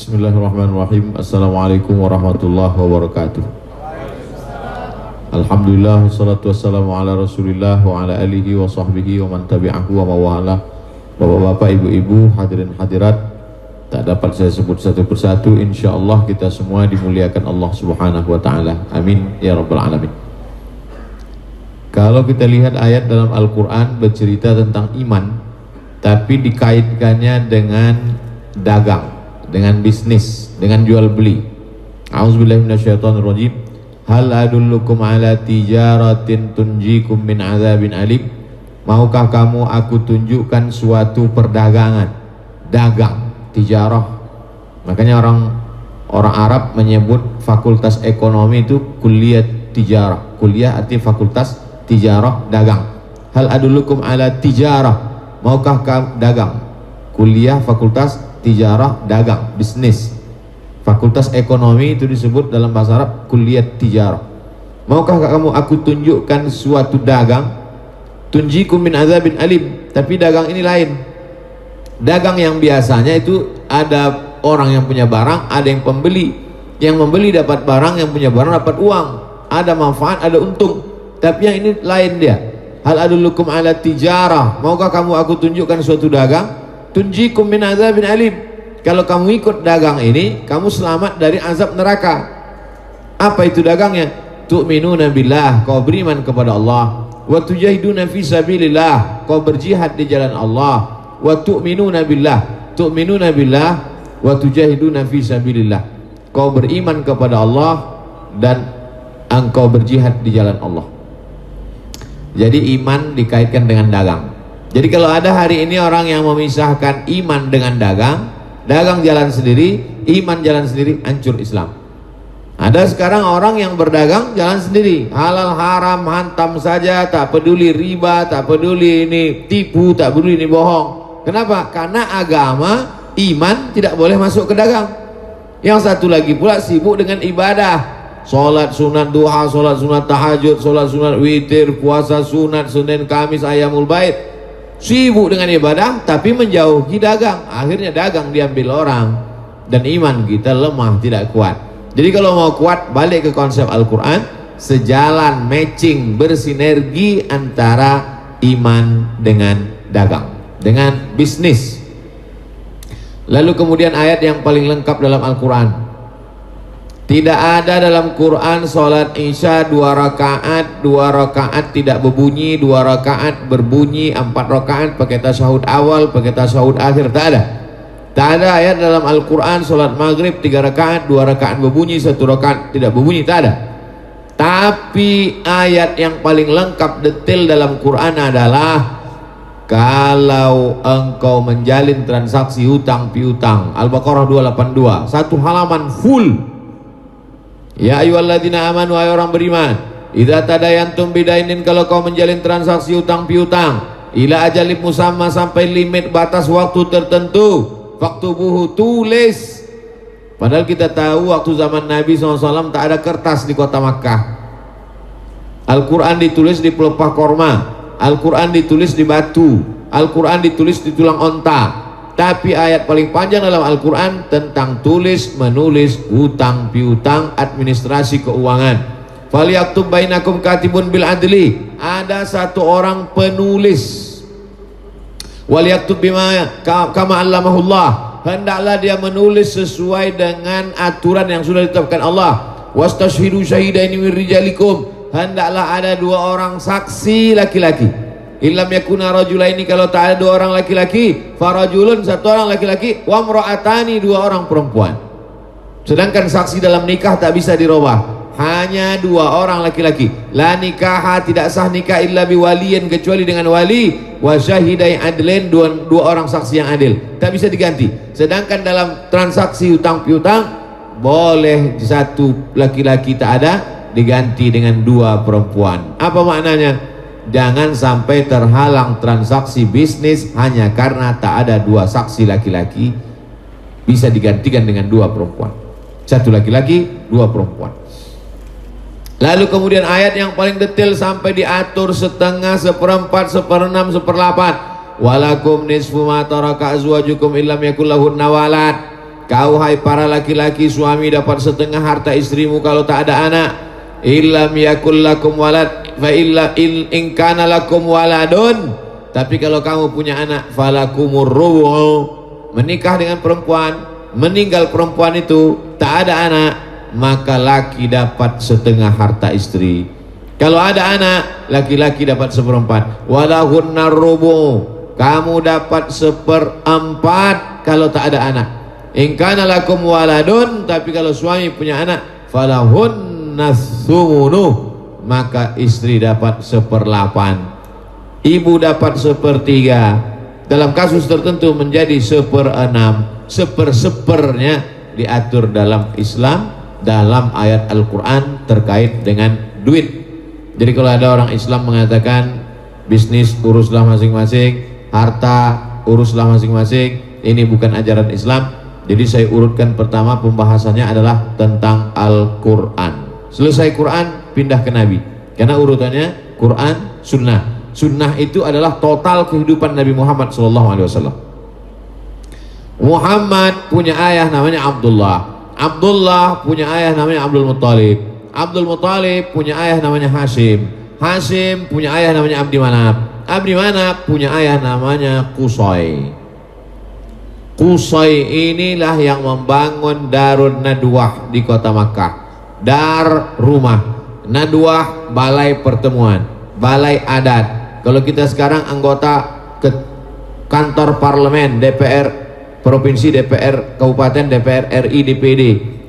Bismillahirrahmanirrahim. Assalamualaikum warahmatullahi wabarakatuh. Alhamdulillah, wassalatu wassalamu ala rasulillah wa ala alihi wa sahbihi wa man tabi'ahu wa mawala. Bapak-bapak, ibu-ibu, hadirin hadirat, tak dapat saya sebut satu persatu. InsyaAllah kita semua dimuliakan Allah subhanahu wa ta'ala. Amin ya rabbal alamin. Kalau kita lihat ayat dalam Al-Quran bercerita tentang iman, tapi dikaitkannya dengan dagang, dengan bisnis, dengan jual beli. A'udzubillahi minasyaitonirrajim. Hal adullukum ala tijaratin tunjikum min azabin alim. Maukah kamu aku tunjukkan suatu perdagangan, dagang, tijarah. Makanya orang Arab menyebut fakultas ekonomi itu kuliah tijarah. Kuliah artinya fakultas tijarah, dagang. Hal adullukum ala tijarah. Maukah kamu dagang? Kuliah fakultas tijarah, dagang, bisnis. Fakultas ekonomi itu disebut dalam bahasa Arab kuliah tijarah. Maukah kamu aku tunjukkan suatu dagang, tunjikum min azabin alim. Tapi dagang ini lain. Dagang yang biasanya itu ada orang yang punya barang, ada yang pembeli. Yang membeli dapat barang, yang punya barang dapat uang. Ada manfaat, ada untung. Tapi yang ini lain dia. Hal adullukum ala tijarah. Maukah kamu aku tunjukkan suatu dagang, tunjikum min azabin alim. Kalau kamu ikut dagang ini, kamu selamat dari azab neraka. Apa itu dagangnya? Tu'minuna billah, kau beriman kepada Allah. Wa tujahiduna fi sabilillah, kau berjihad di jalan Allah. Wa tu'minuna billah, tu'minuna billah wa tujahiduna fi sabilillah, kau beriman kepada Allah dan engkau berjihad di jalan Allah. Jadi iman dikaitkan dengan dagang. Jadi kalau ada hari ini orang yang memisahkan iman dengan dagang, dagang jalan sendiri, iman jalan sendiri, hancur Islam. Ada sekarang orang yang berdagang jalan sendiri, halal haram hantam saja, tak peduli riba, tak peduli ini tipu, tak peduli ini bohong. Kenapa? Karena agama, iman tidak boleh masuk ke dagang. Yang satu lagi pula sibuk dengan ibadah. Sholat sunat duha, sholat sunat tahajud, sholat sunat witir, puasa sunat Senin Kamis Ayyamul Bait. Sibuk dengan ibadah tapi menjauhi dagang. Akhirnya dagang diambil orang dan iman kita lemah, tidak kuat. Jadi kalau mau kuat, balik ke konsep Al-Quran, sejalan, matching, bersinergi antara iman dengan dagang, dengan bisnis. Lalu kemudian ayat yang paling lengkap dalam Al-Quran. Tidak ada dalam Quran sholat isya 2 rakaat, 2 rakaat tidak berbunyi, 2 rakaat berbunyi, 4 rakaat pakai tasyahud awal, pakai tasyahud akhir. Tak ada. Tak ada ayat dalam Al-Quran sholat maghrib 3 rakaat, 2 rakaat berbunyi, 1 rakaat tidak berbunyi. Tak ada. Tapi ayat yang paling lengkap detail dalam Quran adalah kalau engkau menjalin transaksi hutang piutang. Al-Baqarah 282, satu halaman full. Ya ayyuhalladzina amanu, wahai orang beriman, idza tadayantum bidainin, kalau kau menjalin transaksi hutang piutang, ila ajalin musamma, sampai limit batas waktu tertentu, faktubuhu, tulis. Padahal kita tahu waktu zaman Nabi SAW tak ada kertas di kota Makkah. Al-Quran ditulis di pelepah korma, Al-Quran ditulis di batu, Al-Quran ditulis di tulang onta. Tapi ayat paling panjang dalam Al-Quran tentang tulis menulis hutang piutang, administrasi keuangan. Falyaktub bainakum katibun bil adli, ada satu orang penulis. Walyaktub bima kama allamahullah, hendaklah dia menulis sesuai dengan aturan yang sudah ditetapkan Allah. Wastashhidu syahidaini min rijalikum, hendaklah ada 2 orang saksi laki-laki. Illam yakuna rajulaini, kalau tak ada 2 orang laki-laki, farajulun, 1 orang laki-laki, wa imra'atani, 2 orang perempuan. Sedangkan saksi dalam nikah tak bisa dirubah, hanya 2 orang laki-laki. La nikaha, tidak sah nikah illa biwaliyin, kecuali dengan wali, wa syahidai adlin, 2 orang saksi yang adil, tak bisa diganti. Sedangkan dalam transaksi hutang piutang boleh 1 laki-laki tak ada, diganti dengan 2 perempuan. Apa maknanya? Jangan sampai terhalang transaksi bisnis hanya karena tak ada 2 saksi laki-laki, bisa digantikan dengan 2 perempuan. 1 laki-laki, 2 perempuan. Lalu kemudian ayat yang paling detail sampai diatur setengah, seperempat, seperenam, seperlapan. Walakum nisfu ma taraka azwajukum illam yakul lahunna walad. kau hai para laki-laki, suami dapat setengah harta istrimu kalau tak ada anak. Illam yakul lakum walad fa illa in kana lakum waladun, tapi kalau kamu punya anak, falakumur rubu, menikah dengan perempuan, meninggal perempuan itu tak ada anak, maka laki dapat setengah harta istri. Kalau ada anak, laki-laki dapat seperempat. Walahunnar rubu, kamu dapat seperempat kalau tak ada anak. In kana lakum waladun, tapi kalau suami punya anak, falahunna thumunu, maka istri dapat seperlapan, ibu dapat sepertiga, dalam kasus tertentu menjadi seperenam. Sepersepernya diatur dalam Islam, dalam ayat Al-Quran terkait dengan duit. Jadi kalau ada orang Islam mengatakan bisnis uruslah masing-masing, harta uruslah masing-masing, ini bukan ajaran Islam. Jadi saya urutkan pertama pembahasannya adalah tentang Al-Quran. Selesai Quran, pindah ke Nabi, karena urutannya Quran, Sunnah. Sunnah itu adalah total kehidupan Nabi Muhammad SAW. Muhammad punya ayah namanya Abdullah. Abdullah punya ayah namanya Abdul Muttalib. Abdul Muttalib punya ayah namanya Hashim. Hashim punya ayah namanya Abdi Manaf. Abdi Manaf punya ayah namanya Qusay. Qusay inilah yang membangun Darun Nadwah di kota Makkah. Dar rumah, Nadwah balai pertemuan, balai adat. Kalau kita sekarang anggota ke kantor parlemen, DPR provinsi, DPR kabupaten, DPR RI, DPD,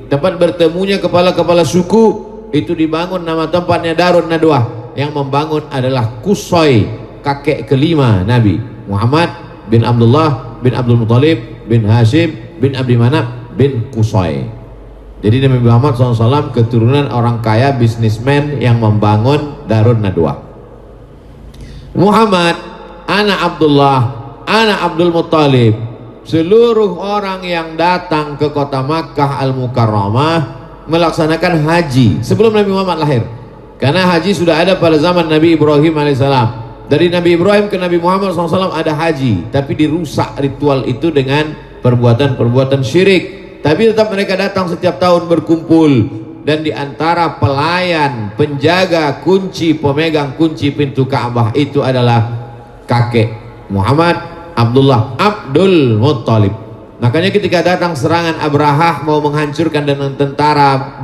tempat bertemunya kepala-kepala suku, itu dibangun, nama tempatnya Darun Nadwah. Yang membangun adalah Qusay, kakek kelima Nabi Muhammad bin Abdullah bin Abdul Muttalib bin Hashim bin Abdi Manaf bin Qusay. Jadi Nabi Muhammad SAW keturunan orang kaya, bisnismen yang membangun Darun Nadwah. Muhammad, anak Abdullah, anak Abdul Muttalib, seluruh orang yang datang ke kota Makkah Al-Mukarramah melaksanakan haji sebelum Nabi Muhammad lahir. Karena haji sudah ada pada zaman Nabi Ibrahim alaihissalam. Dari Nabi Ibrahim ke Nabi Muhammad SAW ada haji, tapi dirusak ritual itu dengan perbuatan-perbuatan syirik. Tapi tetap mereka datang setiap tahun berkumpul, dan di antara pelayan, penjaga kunci, pemegang kunci pintu Ka'bah itu adalah kakek Muhammad, Abdullah Abdul Muttalib. Makanya ketika datang serangan Abrahah mau menghancurkan dengan tentara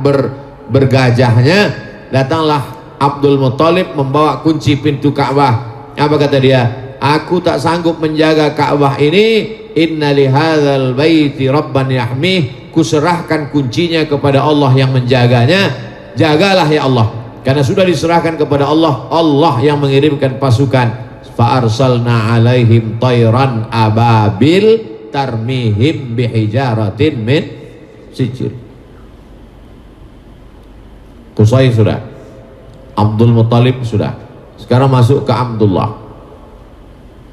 bergajahnya, datanglah Abdul Muttalib membawa kunci pintu Ka'bah. Apa kata dia? Aku tak sanggup menjaga Ka'bah ini. Inna lihadzal baiti rabban yahmih, kuserahkan kuncinya kepada Allah yang menjaganya. Jagalah ya Allah, karena sudah diserahkan kepada Allah. Allah yang mengirimkan pasukan. Fa arsalna alaihim tayran ababil tarmihim bihijaratin min sijil. Qusay sudah, Abdul Muttalib sudah, sekarang masuk ke Abdullah.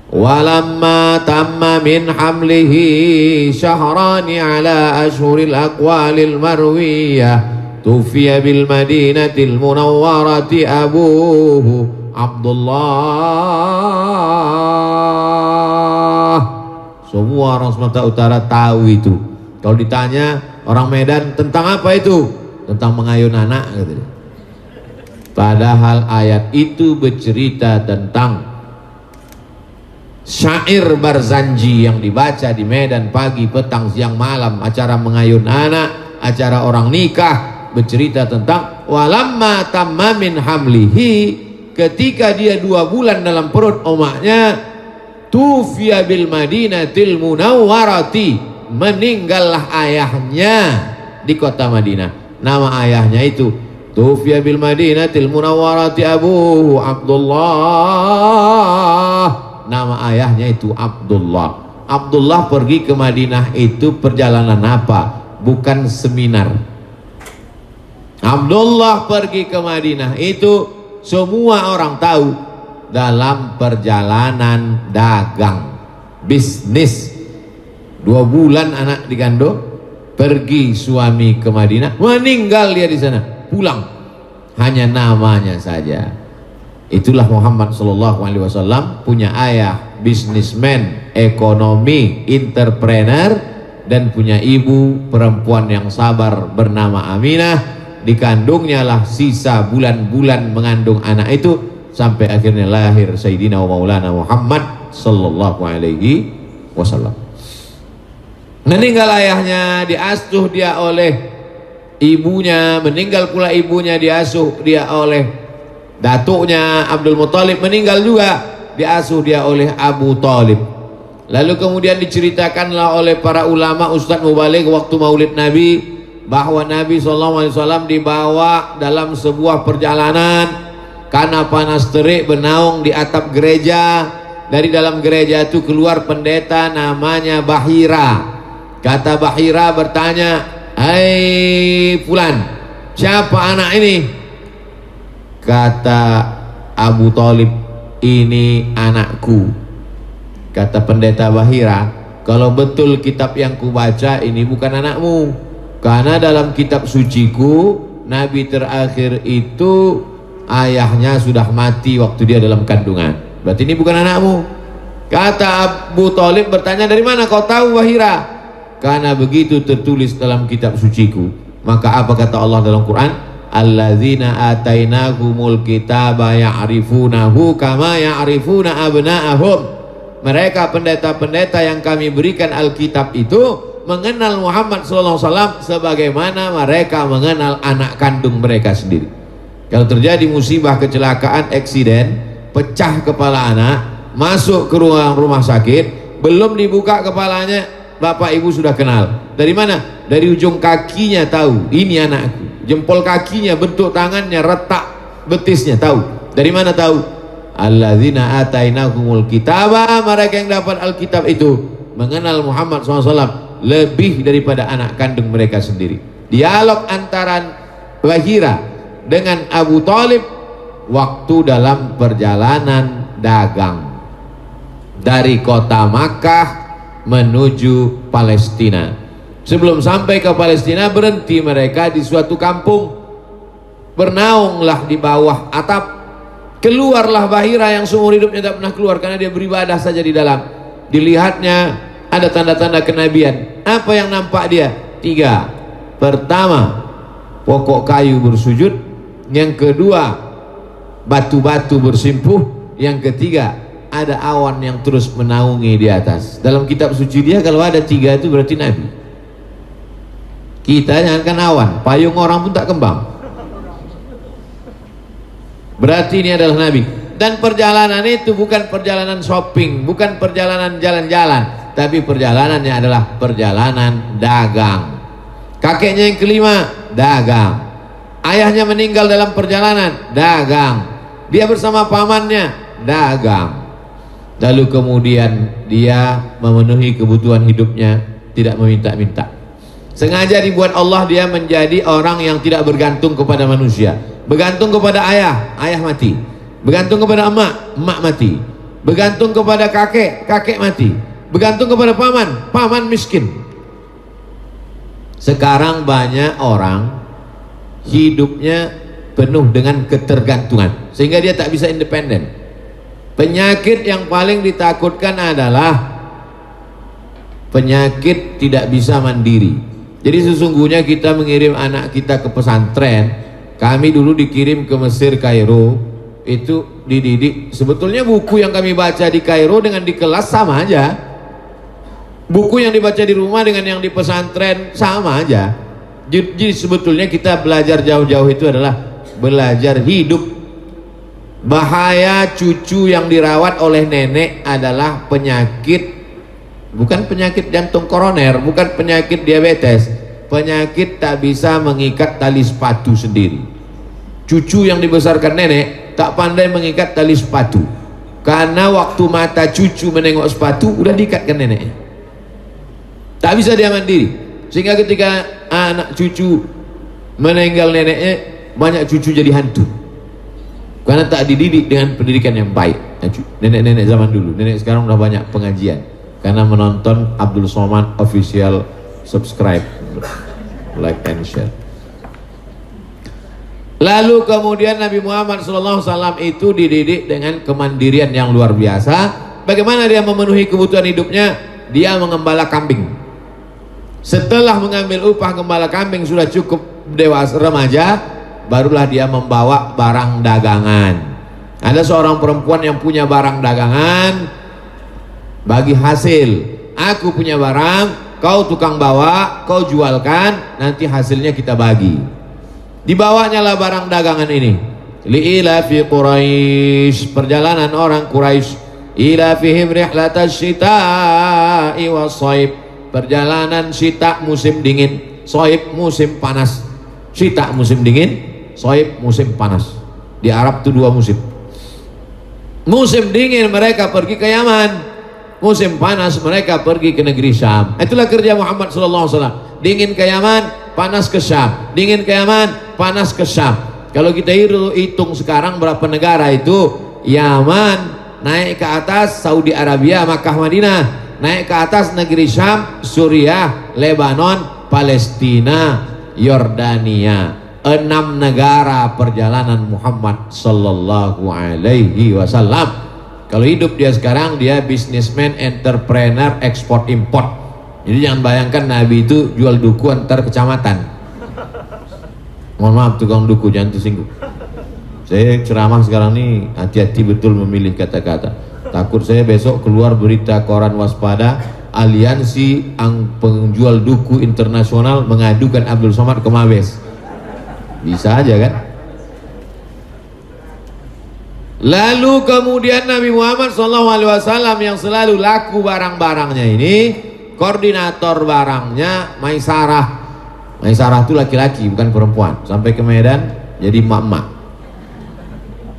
Walamma tamma min hamlihi syahrani ala ashhuril aqwalil marwiyah tufiya bil madinatil munawwarati abuhu Abdullah. Semua orang Sumatera Utara tahu itu. Kalau ditanya orang Medan tentang apa itu? Tentang mengayun anak gitu. Padahal ayat itu bercerita tentang syair Barzanji yang dibaca di Medan pagi, petang, siang, malam, acara mengayun anak, acara orang nikah, bercerita tentang walamma tamma min hamlihi, ketika dia 2 bulan dalam perut omaknya, tufiya bil madinatil munawwarati, meninggallah ayahnya di kota Madinah. Nama ayahnya itu tufiya bil madinatil munawwarati abuhu Abdullah. Nama ayahnya itu Abdullah. Abdullah pergi ke Madinah itu perjalanan apa? Bukan seminar. Abdullah pergi ke Madinah itu semua orang tahu dalam perjalanan dagang, bisnis. 2 bulan anak digandong, pergi suami ke Madinah, meninggal dia di sana, pulang. Hanya namanya saja. Itulah Muhammad SAW punya ayah bisnismen, ekonomi, entrepreneur, dan punya ibu perempuan yang sabar bernama Aminah. Dikandungnya lah sisa bulan-bulan mengandung anak itu sampai akhirnya lahir Sayyidina wa Maulana Muhammad sallallahu alaihi wasallam. Meninggal ayahnya, diasuh dia oleh ibunya, meninggal pula ibunya, diasuh dia oleh datuknya Abdul Muthalib, meninggal juga, diasuh dia oleh Abu Thalib. Lalu kemudian diceritakanlah oleh para ulama Ustadz Mubaligh waktu Maulid Nabi bahwa Nabi SAW dibawa dalam sebuah perjalanan karena panas terik, bernaung di atap gereja. Dari dalam gereja itu keluar pendeta namanya Bahira. Kata Bahira bertanya, "Hai Fulan, siapa anak ini?" Kata Abu Thalib, "Ini anakku." Kata pendeta Bahira, "Kalau betul kitab yang kubaca ini bukan anakmu, karena dalam kitab suciku Nabi terakhir itu ayahnya sudah mati waktu dia dalam kandungan. Berarti ini bukan anakmu." Kata Abu Thalib bertanya, "Dari mana kau tahu Bahira?" "Karena begitu tertulis dalam kitab suciku." Maka apa kata Allah dalam Quran? "Alladzina atainahumul kitaba ya'rifunahu kama ya'rifuna abna'ahum." Mereka pendeta-pendeta yang kami berikan Alkitab itu mengenal Muhammad SAW sebagaimana mereka mengenal anak kandung mereka sendiri. Kalau terjadi musibah, kecelakaan, eksiden, pecah kepala anak, masuk ke ruang rumah sakit, belum dibuka kepalanya, bapak ibu sudah kenal. Dari mana? Dari ujung kakinya tahu, ini anakku. Jempol kakinya, bentuk tangannya, retak betisnya tahu. Dari mana tahu? Alladzina atainahumul kitaba, mereka yang dapat Alkitab itu mengenal Muhammad SAW lebih daripada anak kandung mereka sendiri. Dialog antara Bahira dengan Abu Thalib waktu dalam perjalanan dagang dari kota Makkah menuju Palestina. Sebelum sampai ke Palestina, berhenti mereka di suatu kampung, bernaunglah di bawah atap. Keluarlah Bahira yang seumur hidupnya tak pernah keluar karena dia beribadah saja di dalam. Dilihatnya ada tanda-tanda kenabian. Apa yang nampak dia? 3. Pertama, pokok kayu bersujud. Yang kedua, batu-batu bersimpuh. Yang ketiga, ada awan yang terus menaungi di atas. Dalam kitab suci dia kalau ada 3 itu berarti Nabi. Kita jangankan awan, payung orang pun tak kembang. Berarti ini adalah Nabi. Dan perjalanan itu bukan perjalanan shopping, bukan perjalanan jalan-jalan, tapi perjalanannya adalah perjalanan dagang. Kakeknya yang kelima dagang, ayahnya meninggal dalam perjalanan dagang, dia bersama pamannya dagang. Lalu kemudian dia memenuhi kebutuhan hidupnya, tidak meminta-minta. Sengaja dibuat Allah dia menjadi orang yang tidak bergantung kepada manusia. Bergantung kepada ayah, ayah mati. Bergantung kepada emak, emak mati. Bergantung kepada kakek, kakek mati. Bergantung kepada paman, paman miskin. Sekarang banyak orang hidupnya penuh dengan ketergantungan sehingga dia tak bisa independen. Penyakit yang paling ditakutkan adalah penyakit tidak bisa mandiri. Jadi sesungguhnya kita mengirim anak kita ke pesantren. Kami dulu dikirim ke Mesir, Kairo, itu dididik. Sebetulnya buku yang kami baca di Kairo dengan di kelas sama aja. Buku yang dibaca di rumah dengan yang di pesantren sama aja. Jadi sebetulnya kita belajar jauh-jauh itu adalah belajar hidup. Bahaya cucu yang dirawat oleh nenek adalah penyakit, bukan penyakit jantung koroner, bukan penyakit diabetes. Penyakit tak bisa mengikat tali sepatu sendiri. Cucu yang dibesarkan nenek tak pandai mengikat tali sepatu, karena waktu mata cucu menengok sepatu udah diikatkan neneknya. Tak bisa dia mandiri, sehingga ketika anak cucu meninggal neneknya, banyak cucu jadi hantu karena tak dididik dengan pendidikan yang baik. Nenek-nenek zaman dulu, nenek sekarang udah banyak pengajian karena menonton Abdul Somad official. Subscribe, like and share. Lalu kemudian Nabi Muhammad SAW itu dididik dengan kemandirian yang luar biasa. Bagaimana dia memenuhi kebutuhan hidupnya? Dia mengembala kambing. Setelah mengambil upah gembala kambing sudah cukup dewasa remaja, barulah dia membawa barang dagangan. Ada seorang perempuan yang punya barang dagangan, bagi hasil. Aku punya barang, kau tukang bawa, kau jualkan, nanti hasilnya kita bagi. Dibawanya lah barang dagangan ini. Li'ilafi Quraisy, perjalanan orang Quraisy. Ilafihim rihlatash syita'i was-shaib, perjalanan syita musim dingin, shaib musim panas. Syita musim dingin, shaib musim panas. Di Arab itu dua musim. Musim dingin mereka pergi ke Yaman, musim panas mereka pergi ke negeri Syam. Itulah kerja Muhammad SAW. Dingin ke Yaman, panas ke Syam. Dingin ke Yaman, panas ke Syam. Kalau kita hitung sekarang berapa negara itu? Yaman naik ke atas, Saudi Arabia, Makkah, Madinah. Naik ke atas negeri Syam, Suriah, Lebanon, Palestina, Yordania. 6 negara perjalanan Muhammad sallallahu alaihi wasallam. Kalau hidup dia sekarang, dia businessman, entrepreneur, ekspor import. Jadi jangan bayangkan Nabi itu jual duku antar kecamatan. Mohon maaf tukang duku, jangan tersinggung. Saya ceramah sekarang nih hati-hati betul memilih kata-kata. Takut saya besok keluar berita koran waspada, aliansi penjual duku internasional mengadukan Abdul Somad ke Mabes. Bisa aja kan. Lalu kemudian Nabi Muhammad SAW yang selalu laku barang-barangnya ini, koordinator barangnya Maisarah. Maisarah itu laki-laki bukan perempuan. Sampai ke Medan jadi mak-mak.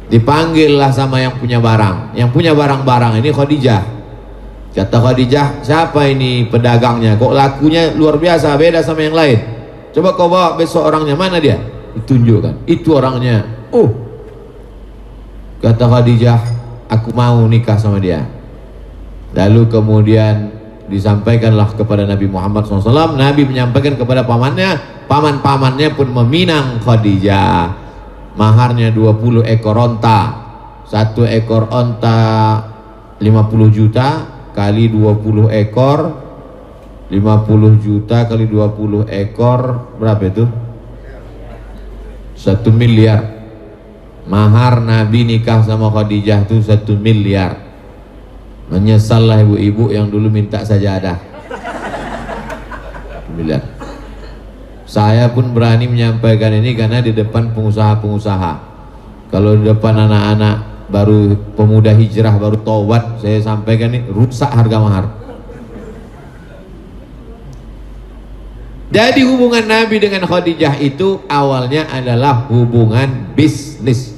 Dipanggillah sama yang punya barang. Yang punya barang-barang ini Khadijah. Kata Khadijah, siapa ini pedagangnya? Kok lakunya luar biasa, beda sama yang lain. Coba kau bawa besok orangnya, mana dia? Ditunjukkan, itu orangnya. Kata Khadijah, aku mau nikah sama dia. Lalu kemudian disampaikanlah kepada Nabi Muhammad SAW. Nabi menyampaikan kepada pamannya, paman-pamannya pun meminang Khadijah. Maharnya 20 ekor onta. 1 ekor onta 50 juta kali 20 ekor, 50 juta kali 20 ekor berapa itu? 1 miliar. Mahar Nabi nikah sama Khadijah itu 1 miliar. Menyesallah ibu-ibu yang dulu minta sajadah. 1 miliar. Saya pun berani menyampaikan ini karena di depan pengusaha-pengusaha. Kalau di depan anak-anak baru pemuda hijrah baru taubat, saya sampaikan ini rusak harga mahar. Jadi hubungan Nabi dengan Khadijah itu awalnya adalah hubungan bisnis.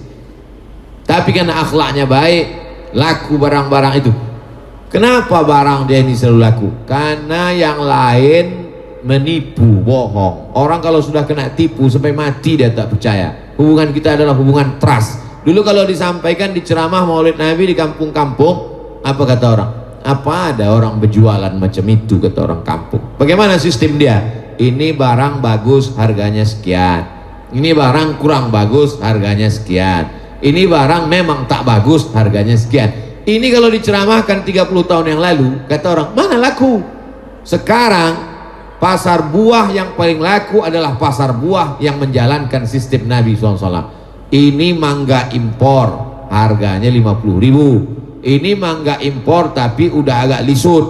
Tapi karena akhlaknya baik, laku barang-barang itu. Kenapa barang dia ini selalu laku? Karena yang lain menipu, bohong. Orang kalau sudah kena tipu sampai mati dia tak percaya. Hubungan kita adalah hubungan trust. Dulu kalau disampaikan di ceramah Maulid Nabi di kampung-kampung, apa kata orang? Apa ada orang berjualan macam itu, kata orang kampung. Bagaimana sistem dia? Ini barang bagus harganya sekian, ini barang kurang bagus harganya sekian, ini barang memang tak bagus harganya sekian. Ini kalau diceramahkan 30 tahun yang lalu, kata orang mana laku. Sekarang pasar buah yang paling laku adalah pasar buah yang menjalankan sistem Nabi SAW. Ini mangga impor harganya 50.000, ini mangga impor tapi udah agak lisut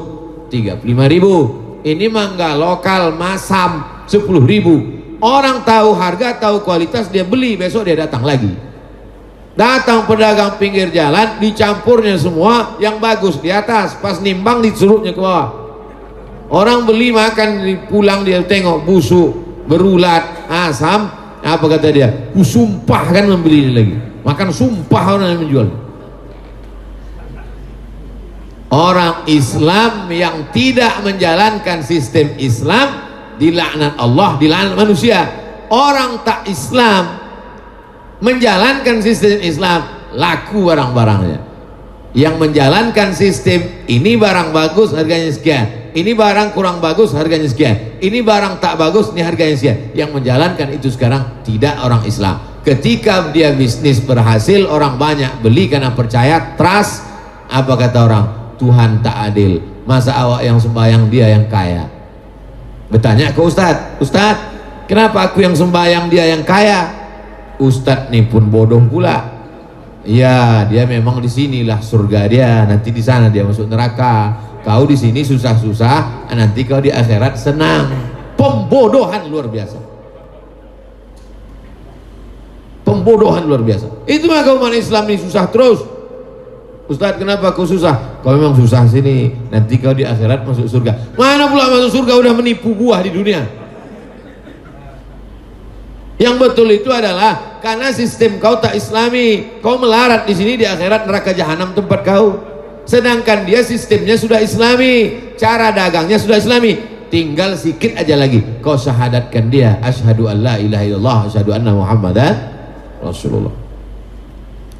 35.000. Ini mangga lokal masam 10.000. Orang tahu harga, tahu kualitas, dia beli, besok dia datang lagi. Datang pedagang pinggir jalan, dicampurnya semua yang bagus di atas, pas nimbang disuruhnya ke bawah. Orang beli makan, pulang dia tengok busuk, berulat, asam. Apa kata dia? Sumpah kan membeli ini lagi. Makan sumpah orang yang menjual. Orang Islam yang tidak menjalankan sistem Islam dilaknat Allah, dilaknat manusia. Orang tak Islam menjalankan sistem Islam, laku barang-barangnya. Yang menjalankan sistem ini barang bagus harganya sekian, ini barang kurang bagus harganya sekian, ini barang tak bagus ini harganya sekian. Yang menjalankan itu sekarang tidak orang Islam. Ketika dia bisnis berhasil, orang banyak beli karena percaya, trust. Apa kata orang? Tuhan tak adil, masa awak yang sembahyang dia yang kaya. Bertanya ke Ustadz, Ustadz, kenapa aku yang sembahyang dia yang kaya? Ustadz nih pun bodoh pula. Ya, dia memang di sinilah surga dia, nanti di sana dia masuk neraka. Kau di sini susah-susah, nanti kau di akhirat senang. Pembodohan luar biasa. Pembodohan luar biasa. Itu mah kau umat Islam ini susah terus. Ustadz, kenapa kau susah? Kau memang susah sini, nanti kau di akhirat masuk surga. Mana pula masuk surga, udah menipu buah di dunia. Yang betul itu adalah karena sistem kau tak islami, kau melarat di sini, di akhirat neraka jahanam tempat kau. Sedangkan dia sistemnya sudah islami, cara dagangnya sudah islami. Tinggal sikit aja lagi kau syahadatkan dia, asyhadu an la ilaha illallah, asyhadu anna muhammadan rasulullah.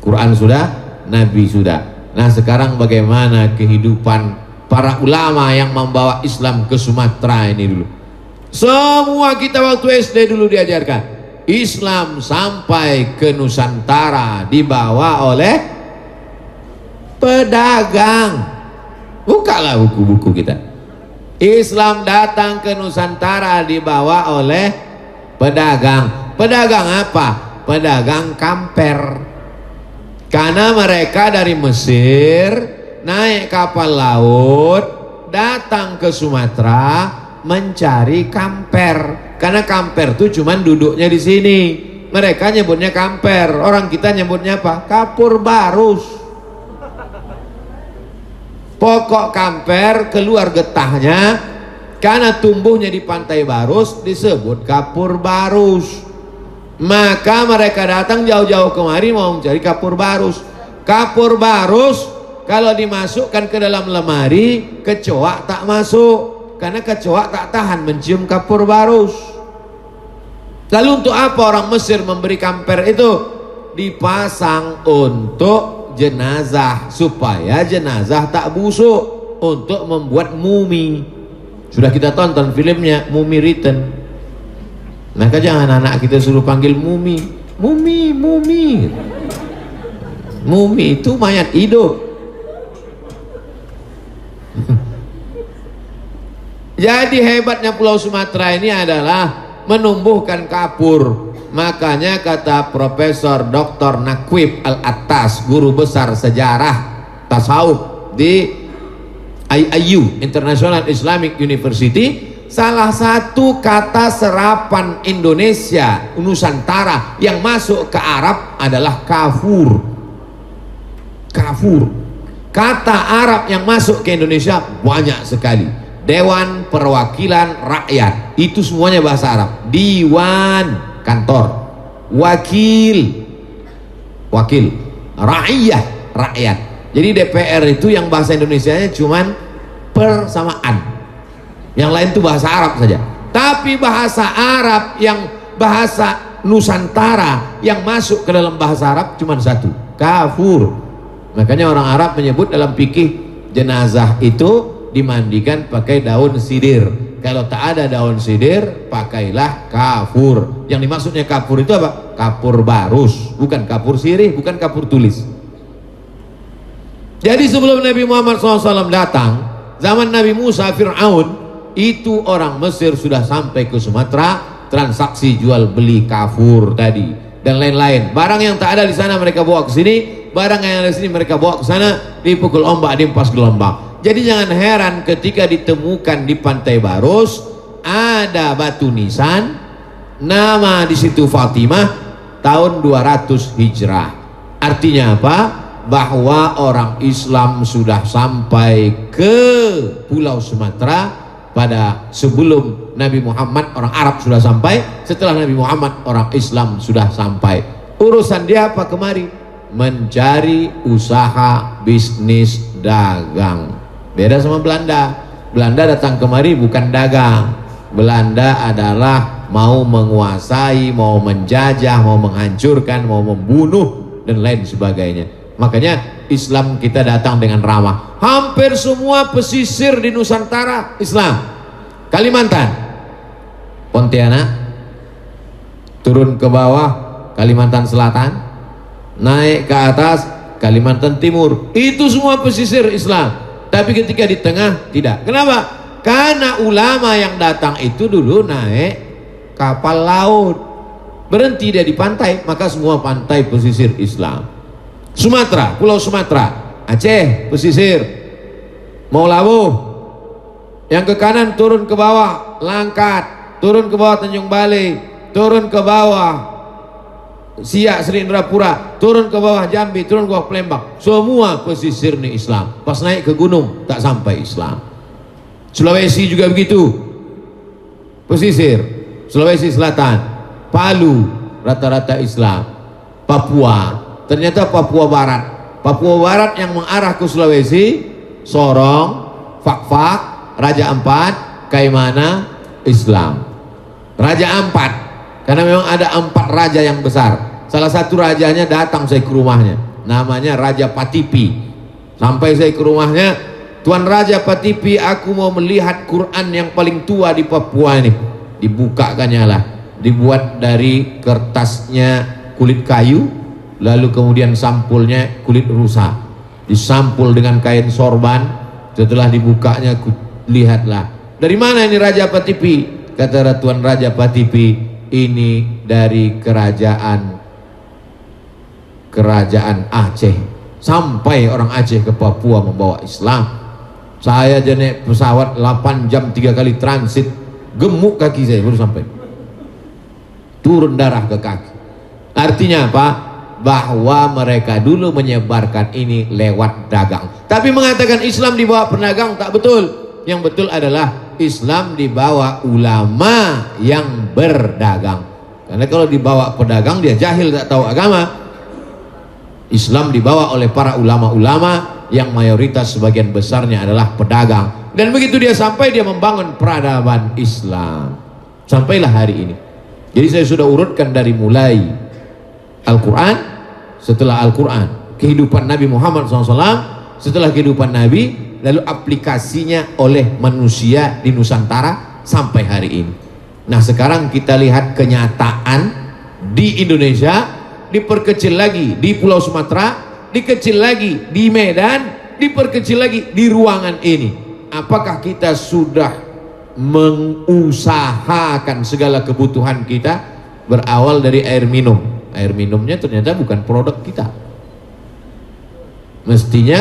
Quran sudah, Nabi sudah. Nah, sekarang bagaimana kehidupan para ulama yang membawa Islam ke Sumatera ini dulu? Semua kita waktu SD dulu diajarkan Islam sampai ke Nusantara dibawa oleh pedagang. Bukalah buku-buku kita. Islam datang ke Nusantara dibawa oleh pedagang. Pedagang apa? Pedagang kamper. Karena mereka dari Mesir naik kapal laut datang ke Sumatera mencari kamper. Karena kamper tuh cuman duduknya di sini. Mereka nyebutnya kamper, orang kita nyebutnya apa? Kapur barus. Pokok kamper keluar getahnya, karena tumbuhnya di Pantai Barus disebut kapur barus. Maka mereka datang jauh-jauh kemari mau mencari kapur barus. Kapur barus kalau dimasukkan ke dalam lemari, kecoa tak masuk. Karena kecoa tak tahan mencium kapur barus. Lalu untuk apa orang Mesir memberi kamper itu? Dipasang untuk jenazah, supaya jenazah tak busuk, untuk membuat mumi. Sudah kita tonton filmnya Mummy Return. Maka jangan anak kita suruh panggil mumi. Mumi, mumi. Mumi itu mayat hidup. Jadi hebatnya Pulau Sumatera ini adalah menumbuhkan kapur. Makanya kata Profesor Dr. Nakwib Al-Attas, guru besar sejarah tasawuf di IIU, International Islamic University, salah satu kata serapan Indonesia Nusantara yang masuk ke Arab adalah kafur. Kafur. Kata Arab yang masuk ke Indonesia banyak sekali. Dewan Perwakilan Rakyat, itu semuanya bahasa Arab. Diwan, kantor. Wakil, wakil. Raiyah, rakyat. Jadi DPR itu yang bahasa Indonesianya cuman persamaan. Yang lain itu bahasa Arab saja. Tapi bahasa Arab yang bahasa Nusantara yang masuk ke dalam bahasa Arab cuman satu, kafur. Makanya orang Arab menyebut dalam fikih jenazah itu dimandikan pakai daun sidir. Kalau tak ada daun sidir, pakailah kafur. Yang dimaksudnya kafur itu apa? Kapur barus, bukan kapur sirih, bukan kapur tulis. Jadi sebelum Nabi Muhammad SAW datang, zaman Nabi Musa, Fir'aun, itu orang Mesir sudah sampai ke Sumatera, transaksi jual beli kafur tadi dan lain-lain. Barang yang tak ada di sana mereka bawa ke sini, barang yang ada di sini mereka bawa ke sana, dipukul ombak, diempas gelombang. Jadi jangan heran ketika ditemukan di Pantai Barus ada batu nisan, nama di situ Fatimah, tahun 200 Hijrah. Artinya apa? Bahwa orang Islam sudah sampai ke Pulau Sumatera pada sebelum Nabi Muhammad. Orang Arab sudah sampai, setelah Nabi Muhammad orang Islam sudah sampai. Urusan dia apa kemari? Mencari usaha bisnis dagang. Beda sama Belanda. Belanda datang kemari bukan dagang. Belanda adalah mau menguasai, mau menjajah, mau menghancurkan, mau membunuh dan lain sebagainya. Makanya Islam kita datang dengan ramah. Hampir semua pesisir di Nusantara Islam. Kalimantan, Pontianak, turun ke bawah Kalimantan Selatan, naik ke atas Kalimantan Timur, itu semua pesisir Islam. Tapi ketika di tengah tidak. Kenapa? Karena ulama yang datang itu dulu naik kapal laut, berhenti dia di pantai, maka semua pantai pesisir Islam. Sumatera, Pulau Sumatera, Aceh pesisir, mau labuh, yang ke kanan turun ke bawah Langkat, turun ke bawah Tanjung Balai, turun ke bawah Siak Sri Indrapura, turun ke bawah Jambi, turun ke bawah Palembang, semua pesisir nih Islam. Pas naik ke gunung tak sampai Islam. Sulawesi juga begitu, pesisir Sulawesi Selatan, Palu rata-rata Islam. Papua, ternyata Papua Barat yang mengarah ke Sulawesi, Sorong, Fak-Fak, Raja Ampat, Kaimana, Islam. Raja Ampat, karena memang ada 4 raja yang besar. Salah satu rajanya datang saya ke rumahnya, namanya Raja Patipi. Sampai saya ke rumahnya, Tuan Raja Patipi, aku mau melihat Quran yang paling tua di Papua ini. Dibukakannya lah, dibuat dari kertasnya kulit kayu, lalu kemudian sampulnya kulit rusa, disampul dengan kain sorban. Setelah dibukanya, lihatlah, dari mana ini Raja Patipi? Kata Tuan Raja Patipi, ini dari kerajaan Aceh. Sampai orang Aceh ke Papua membawa Islam. Saya aja naik pesawat 8 jam 3 kali transit, gemuk kaki saya baru sampai, turun darah ke kaki. Artinya apa? Bahwa mereka dulu menyebarkan ini lewat dagang, tapi mengatakan Islam dibawa pedagang tak betul. Yang betul adalah Islam dibawa ulama yang berdagang. Karena kalau dibawa pedagang dia jahil, tak tahu agama. Islam dibawa oleh para ulama-ulama yang mayoritas sebagian besarnya adalah pedagang. Dan begitu dia sampai, dia membangun peradaban Islam. Sampailah hari ini. Jadi saya sudah urutkan dari mulai Al-Quran, setelah Al-Quran kehidupan Nabi Muhammad SAW, setelah kehidupan Nabi, lalu aplikasinya oleh manusia di Nusantara sampai hari ini. Nah sekarang kita lihat kenyataan di Indonesia, diperkecil lagi di Pulau Sumatera, dikecil lagi di Medan, diperkecil lagi di ruangan ini. Apakah kita sudah mengusahakan segala kebutuhan kita? Berawal dari air minum. Air minumnya ternyata bukan produk kita. Mestinya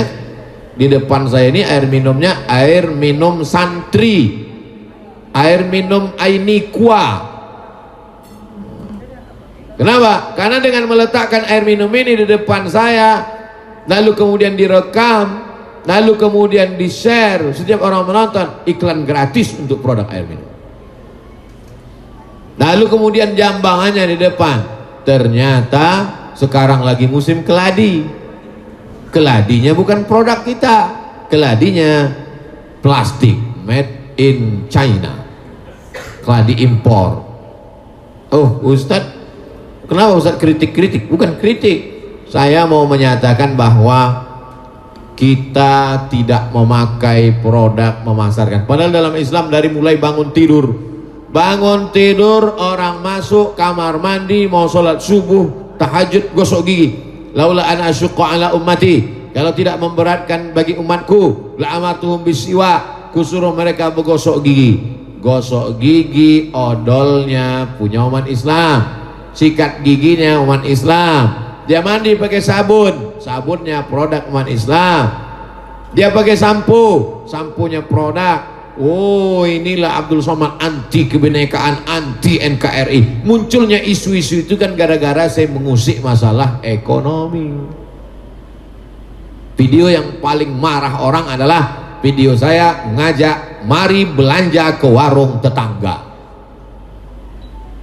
di depan saya ini air minumnya air minum santri, air minum Ainikwa. Kenapa? Karena dengan meletakkan air minum ini di depan saya, lalu kemudian direkam, lalu kemudian di-share, setiap orang menonton, iklan gratis untuk produk air minum. Lalu kemudian jambangannya di depan, ternyata sekarang lagi musim keladi. Keladinya bukan produk kita, keladinya plastik made in China, keladi impor. Oh Ustadz, kenapa Ustaz kritik-kritik? Bukan kritik, saya mau menyatakan bahwa kita tidak memakai produk memasarkan. Padahal dalam Islam dari mulai bangun tidur orang masuk kamar mandi, mau sholat subuh, tahajud, gosok gigi. Laula an asyqa ala ummati, kalau tidak memberatkan bagi umatku, la amartuhum bisiwak, kusuruh mereka bergosok gigi. Gosok gigi odolnya punya umat Islam, sikat giginya umat Islam. Dia mandi pakai sabun, sabunnya produk umat Islam. Dia pakai sampo, sampunya produk. Oh inilah Abdul Somad anti kebinekaan, anti NKRI. Munculnya isu-isu itu kan gara-gara saya mengusik masalah ekonomi. Video yang paling marah orang adalah video saya ngajak mari belanja ke warung tetangga.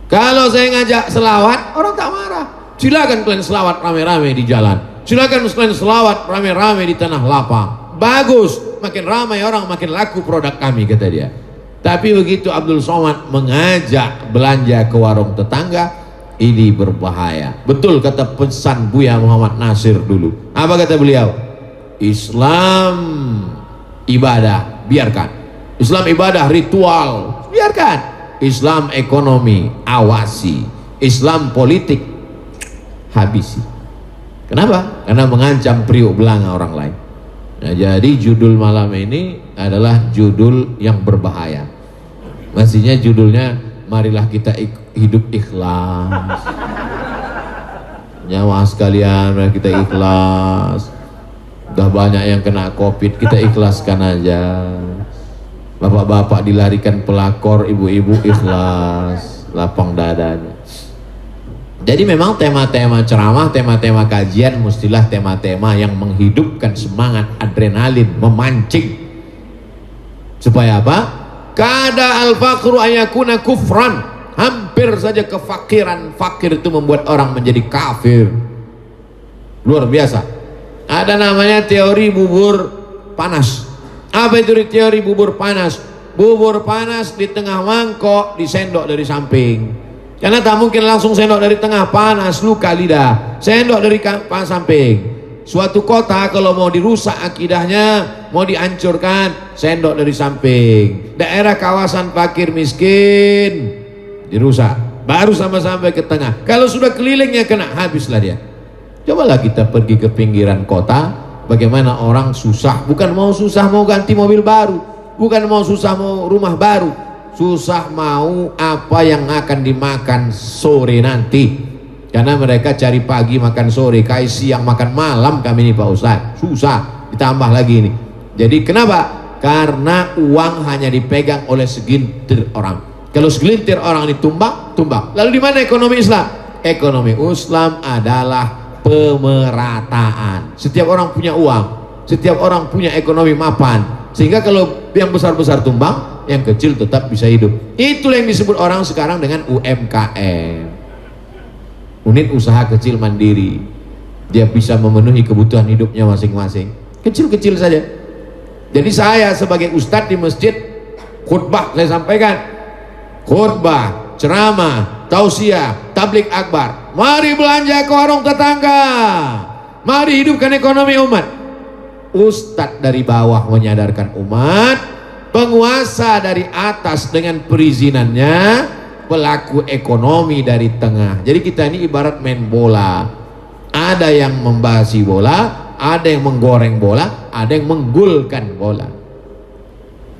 Kalau saya ngajak selawat, orang tak marah. Silakan kalian selawat rame-rame di jalan, silakan kalian selawat rame-rame di tanah lapang. Bagus, makin ramai orang makin laku produk kami, kata dia. Tapi begitu Abdul Somad mengajak belanja ke warung tetangga, ini berbahaya. Betul kata pesan Buya Muhammad Nasir dulu. Apa kata beliau? Islam ibadah, biarkan. Islam ibadah ritual, biarkan. Islam ekonomi, awasi. Islam politik, habisi. Kenapa? Karena mengancam priuk belanga orang lain. Nah, jadi judul malam ini adalah judul yang berbahaya. Mestinya judulnya marilah kita hidup ikhlas. Nyawa sekalian, mari kita ikhlas. Udah banyak yang kena COVID, kita ikhlaskan aja. Bapak-bapak dilarikan pelakor, ibu-ibu ikhlas, lapang dadanya. Jadi memang tema-tema ceramah, tema-tema kajian mestilah tema-tema yang menghidupkan semangat, adrenalin, memancing. Supaya apa? Kada al-faqru ayakuna kufran. Hampir saja kefakiran. Fakir itu membuat orang menjadi kafir. Luar biasa. Ada namanya teori bubur panas. Apa itu teori bubur panas? Bubur panas di tengah mangkok disendok dari samping. Karena tak mungkin langsung sendok dari tengah, panas, luka lidah. Sendok dari samping. Suatu kota kalau mau dirusak akidahnya, mau dihancurkan, sendok dari samping. Daerah kawasan fakir miskin dirusak, baru sampai ke tengah. Kalau sudah kelilingnya kena, habislah dia. Cobalah kita pergi ke pinggiran kota, bagaimana orang susah, bukan mau susah mau ganti mobil baru, bukan mau susah mau rumah baru, susah mau apa yang akan dimakan sore nanti. Karena mereka cari pagi makan sore, kai siang makan malam kami ini Pak Ustadz, susah, ditambah lagi ini. Jadi kenapa? Karena uang hanya dipegang oleh segelintir orang. Kalau segelintir orang ini tumbang. Lalu di mana ekonomi Islam? Ekonomi Islam adalah pemerataan. Setiap orang punya uang, setiap orang punya ekonomi mapan, sehingga kalau yang besar-besar tumbang, yang kecil tetap bisa hidup. Itulah yang disebut orang sekarang dengan UMKM, unit usaha kecil mandiri. Dia bisa memenuhi kebutuhan hidupnya masing-masing, kecil-kecil saja. Jadi saya sebagai ustadz di masjid, khutbah saya sampaikan, khutbah, ceramah, tausiah, tablik akbar. Mari belanja ke warung tetangga, mari hidupkan ekonomi umat. Ustadz dari bawah menyadarkan umat, penguasa dari atas dengan perizinannya, pelaku ekonomi dari tengah. Jadi kita ini ibarat main bola. Ada yang membasi bola, ada yang menggoreng bola, ada yang menggulkan bola.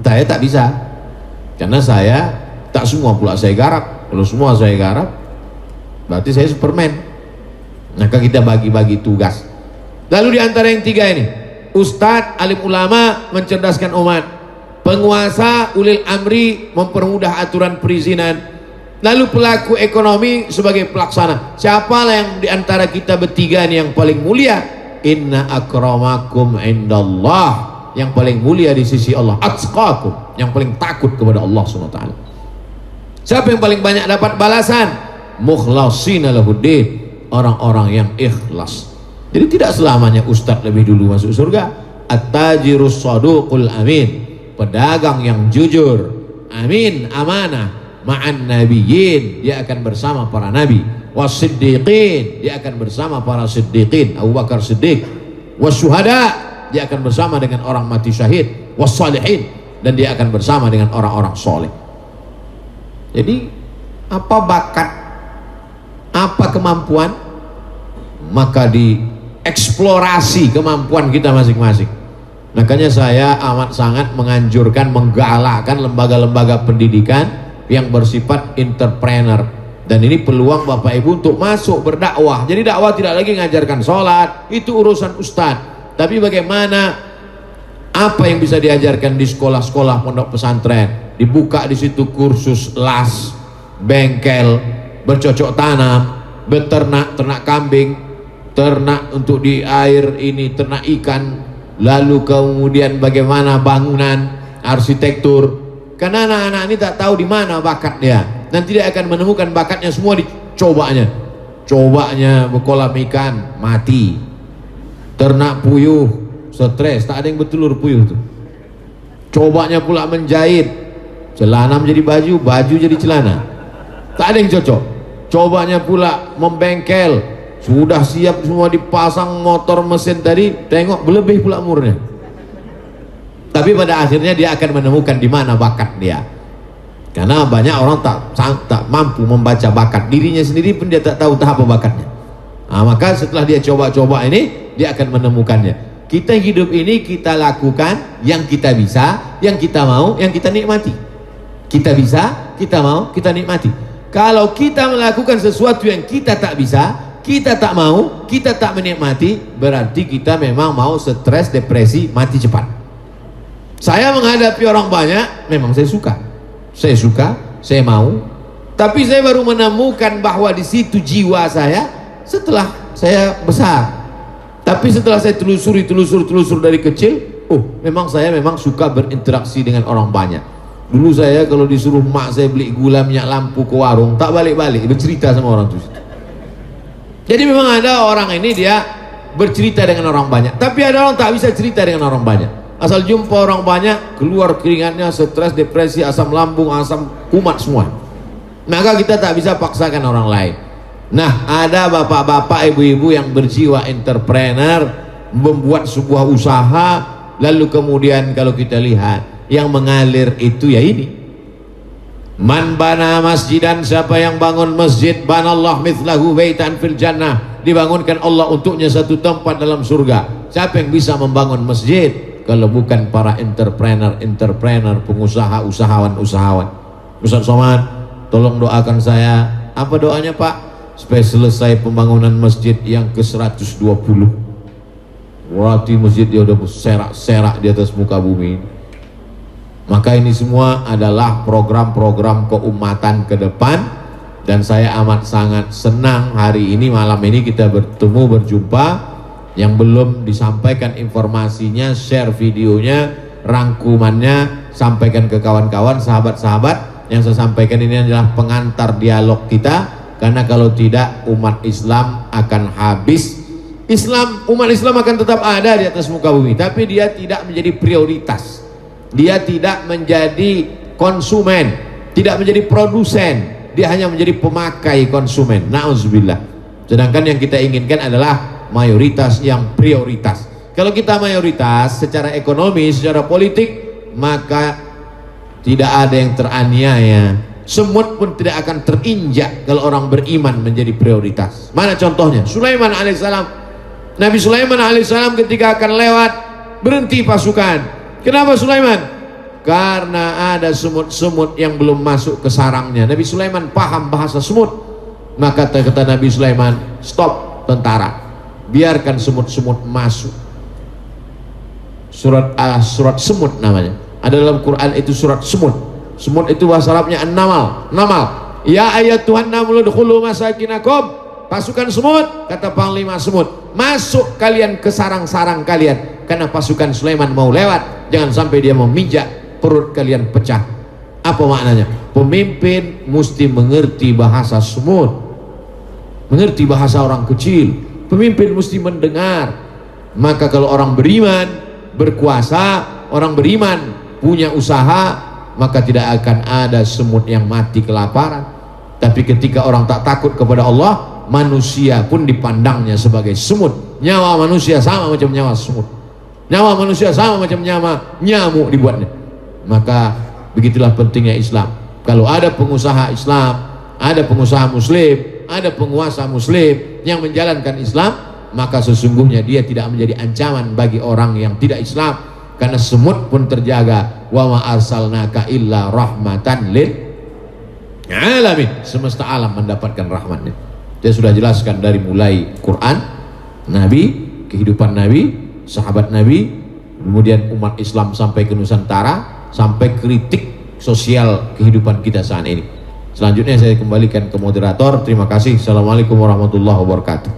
Saya tak bisa, karena saya tak semua pula saya garap. Kalau semua saya garap, berarti saya Superman. Maka kita bagi-bagi tugas. Lalu di antara yang tiga ini, ustadz, alim ulama mencerdaskan umat, penguasa, ulil amri mempermudah aturan perizinan, lalu pelaku ekonomi sebagai pelaksana. Siapalah yang di antara kita bertiga ini yang paling mulia? Inna akramakum indallah, yang paling mulia di sisi Allah, atqakum, yang paling takut kepada Allah SWT. Siapa yang paling banyak dapat balasan? Mukhlashina lahuddin, orang-orang yang ikhlas. Jadi tidak selamanya ustadz lebih dulu masuk surga. At-tajirus saduqul amin, pedagang yang jujur, amin, amanah, ma'an nabiyyin, dia akan bersama para nabi, wasiddiqin, dia akan bersama para siddiqin, Abu Bakar Siddiq, wasyuhada, dia akan bersama dengan orang mati syahid, wassalihin, dan dia akan bersama dengan orang-orang soleh. Jadi apa bakat, apa kemampuan, maka dieksplorasi kemampuan kita masing-masing. Makanya saya amat sangat menganjurkan, menggalakkan lembaga-lembaga pendidikan yang bersifat entrepreneur. Dan ini peluang Bapak Ibu untuk masuk berdakwah. Jadi dakwah tidak lagi mengajarkan sholat, itu urusan ustadz. Tapi bagaimana, apa yang bisa diajarkan di sekolah-sekolah pondok pesantren? Dibuka di situ kursus las, bengkel, bercocok tanam, beternak, ternak kambing, ternak untuk di air ini, ternak ikan, lalu kemudian bagaimana bangunan, arsitektur. Karena anak-anak ini tak tahu di mana bakat dia, nanti dia akan menemukan bakatnya semua dicobanya. Cobanya berkolam ikan, mati. Ternak puyuh, stres, tak ada yang bertelur puyuh tuh. Cobanya pula menjahit, celana menjadi baju, baju jadi celana, tak ada yang cocok. Cobanya pula membengkel, sudah siap semua dipasang motor mesin tadi, tengok berlebih pula umurnya. Tapi pada akhirnya dia akan menemukan di mana bakat dia. Karena banyak orang tak mampu membaca bakat dirinya sendiri pun, dia tak tahu apa bakatnya. Nah, maka setelah dia coba-coba ini, dia akan menemukannya. Kita hidup ini kita lakukan yang kita bisa, yang kita mau, yang kita nikmati. Kita bisa, kita mau, kita nikmati. Kalau kita melakukan sesuatu yang kita tak bisa, kita tak mau, kita tak menikmati, berarti kita memang mau stres, depresi, mati cepat. Saya menghadapi orang banyak, memang saya suka, saya mau. Tapi saya baru menemukan bahwa di situ jiwa saya setelah saya besar. Tapi setelah saya telusur dari kecil, memang saya suka berinteraksi dengan orang banyak. Dulu saya kalau disuruh mak saya beli gula minyak lampu ke warung, tak balik-balik bercerita sama orang itu. Jadi memang ada orang ini dia bercerita dengan orang banyak, tapi ada orang tak bisa cerita dengan orang banyak. Asal jumpa orang banyak, keluar keringatnya, stres, depresi, asam lambung, asam kumat semua. Maka kita tak bisa paksakan orang lain. Nah, ada bapak-bapak, ibu-ibu yang berjiwa entrepreneur, membuat sebuah usaha, lalu kemudian kalau kita lihat yang mengalir itu ya ini. Man bana masjidan, siapa yang bangun masjid, banallah mithlahu baitan fil jannah, dibangunkan Allah untuknya satu tempat dalam surga. Siapa yang bisa membangun masjid kalau bukan para entrepreneur, pengusaha, usahawan. Ustaz Somad, tolong doakan saya. Apa doanya Pak? Supaya selesai pembangunan masjid yang ke-120. Berarti masjid dia udah serak-serak di atas muka bumi. Maka ini semua adalah program-program keumatan ke depan, dan saya amat sangat senang hari ini, malam ini kita berjumpa. Yang belum disampaikan informasinya, share videonya, rangkumannya, sampaikan ke kawan-kawan, sahabat-sahabat. Yang saya sampaikan ini adalah pengantar dialog kita. Karena kalau tidak, umat Islam akan habis. Umat Islam akan tetap ada di atas muka bumi, tapi dia tidak menjadi prioritas. Dia tidak menjadi konsumen, tidak menjadi produsen. Dia hanya menjadi pemakai konsumen. Na'udzubillah. Sedangkan yang kita inginkan adalah mayoritas yang prioritas. Kalau kita mayoritas secara ekonomi, secara politik, maka tidak ada yang teraniaya. Semut pun tidak akan terinjak kalau orang beriman menjadi prioritas. Mana contohnya? Sulaiman alaihissalam. Nabi Sulaiman alaihissalam ketika akan lewat, berhenti pasukan. Kenapa Sulaiman? Karena ada semut-semut yang belum masuk ke sarangnya. Nabi Sulaiman paham bahasa semut. Maka kata Nabi Sulaiman, stop tentara, biarkan semut-semut masuk. Surat semut namanya. Ada dalam Quran itu surat semut. Semut itu bahasa Arabnya an-namal. Ya ayat Tuhan namul udkhulu masakinakum. Pasukan semut, kata panglima semut, masuk kalian ke sarang-sarang kalian. Karena pasukan Sulaiman mau lewat, jangan sampai dia memijak, perut kalian pecah. Apa maknanya? Pemimpin mesti mengerti bahasa semut, mengerti bahasa orang kecil. Pemimpin mesti mendengar. Maka kalau orang beriman, berkuasa, orang beriman, punya usaha, maka tidak akan ada semut yang mati kelaparan. Tapi ketika orang tak takut kepada Allah, manusia pun dipandangnya sebagai semut. Nyawa manusia sama macam nyawa semut. Nyawa manusia sama macam nyawa nyamuk dibuatnya. Maka begitulah pentingnya Islam. Kalau ada pengusaha Islam, ada pengusaha muslim, ada penguasa muslim yang menjalankan Islam, maka sesungguhnya dia tidak menjadi ancaman bagi orang yang tidak Islam. Karena semut pun terjaga. Wa ma arsalnaka illa rahmatan lil alamin. Semesta alam mendapatkan rahmatnya. Dia sudah jelaskan dari mulai Quran, Nabi, kehidupan Nabi, sahabat Nabi, kemudian umat Islam sampai ke Nusantara, sampai kritik sosial kehidupan kita saat ini. Selanjutnya saya kembalikan ke moderator. Terima kasih. Assalamualaikum warahmatullahi wabarakatuh.